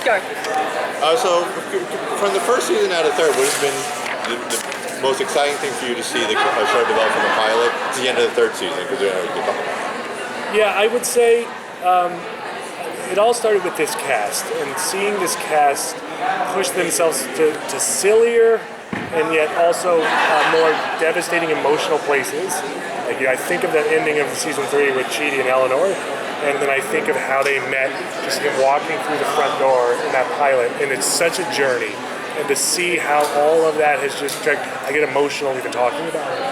Go. So, from the first season out of third, what has been the most exciting thing for you to see the show develop from the pilot to the end of the third season? Because you can talk about it. Yeah, I would say it all started with this cast, and seeing this cast push themselves to sillier and yet also more devastating emotional places. Like, I think of the ending of season 3 with Chidi and Eleanor, and then I think of how they met, just him walking through the front door in that pilot, and it's such a journey. And to see how all of that has just, I get emotional even talking about it.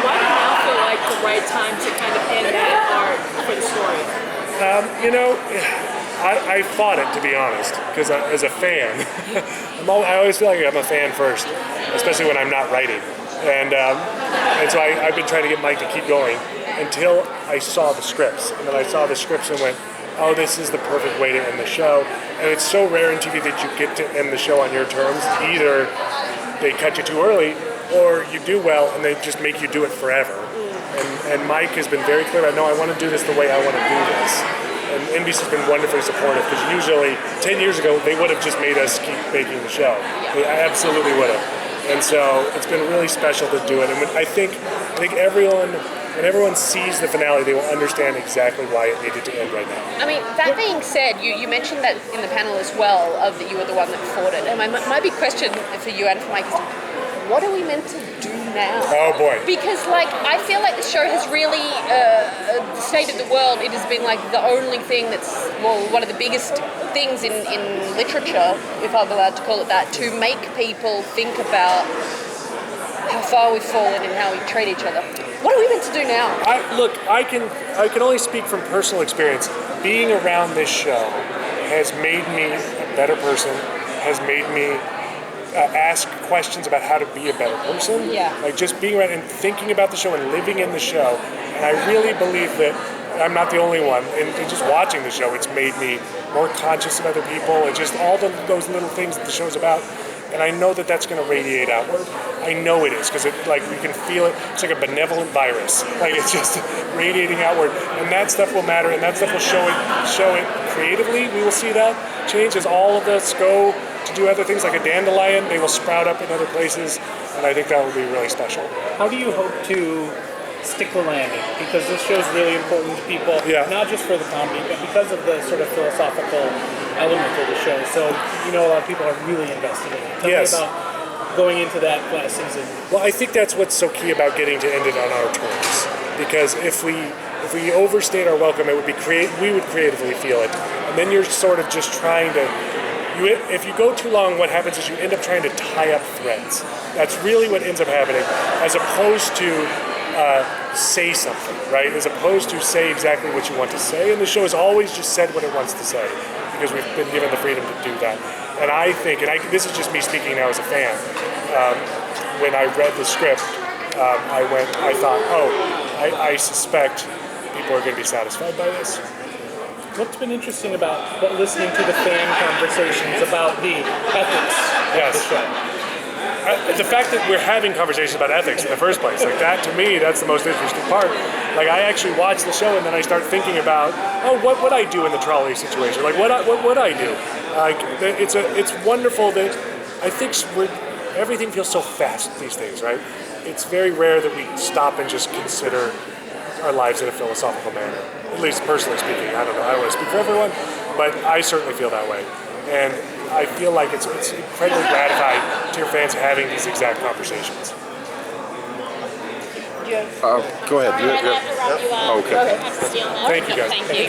Why do you now feel like the right time to kind of end that arc for the story? I fought it, to be honest, because as a fan, I always feel like I'm a fan first, especially when I'm not writing. And so I've been trying to get Mike to keep going until I saw the scripts. And then I saw the scripts and went, oh, this is the perfect way to end the show. And it's so rare in TV that you get to end the show on your terms. Either they cut you too early, or you do well and they just make you do it forever. And Mike has been very clear about, no, I want to do this the way I want to do this. And NBC's been wonderfully supportive, because usually 10 years ago they would have just made us keep making the show. They absolutely would have. And so it's been really special to do it. And I think everyone, when everyone sees the finale, they will understand exactly why it needed to end right now. I mean, that being said, you mentioned that in the panel as well, of that you were the one that fought it. And my big question for you and for Mike is, what are we meant to do now? Oh boy. Because I feel like the show has really stated the world. It has been like the only thing that's, one of the biggest things in literature, if I'm allowed to call it that, to make people think about how far we've fallen and how we treat each other. What are we meant to do now? I can only speak from personal experience. Being around this show has made me a better person, has made me ask questions about how to be a better person. Yeah. Like, just being around and thinking about the show and living in the show. And I really believe that I'm not the only one. And just watching the show, it's made me more conscious of other people and just all those little things that the show's about. And I know that that's going to radiate outward. I know it is, because you can feel it. It's like a benevolent virus. Like, it's just radiating outward, and that stuff will matter, and that stuff will show it creatively. We will see that change as all of us go to do other things, like a dandelion. They will sprout up in other places, and I think that will be really special. How do you hope to stick the landing? Because this show is really important to people, not just for the comedy, but because of the sort of philosophical element of the show. So, a lot of people are really invested in it. Tell me about going into that last season. Well, I think that's what's so key about getting to end it on our terms. Because if we overstayed our welcome, it would be we would creatively feel it. And then you're sort of just trying to, if you go too long, what happens is you end up trying to tie up threads. That's really what ends up happening, as opposed to say something, right? As opposed to say exactly what you want to say. And the show has always just said what it wants to say, because we've been given the freedom to do that. And I think, this is just me speaking now as a fan, when I read the script, I thought, I suspect people are going to be satisfied by this. What's been interesting about listening to the fan conversations about the ethics of the show? The fact that we're having conversations about ethics in the first place, like that, to me, that's the most interesting part. Like, I actually watch the show and then I start thinking about, what would I do in the trolley situation? Like, what would I do? Like, it's wonderful that I think everything feels so fast these days, right? It's very rare that we stop and just consider our lives in a philosophical manner. At least personally speaking, I don't know. I don't want to speak for everyone, but I certainly feel that way. And I feel like it's incredibly gratifying to your fans having these exact conversations. Go ahead. I'd have to wrap you up. Okay. Have to steal that. Thank you, guys. Thank you.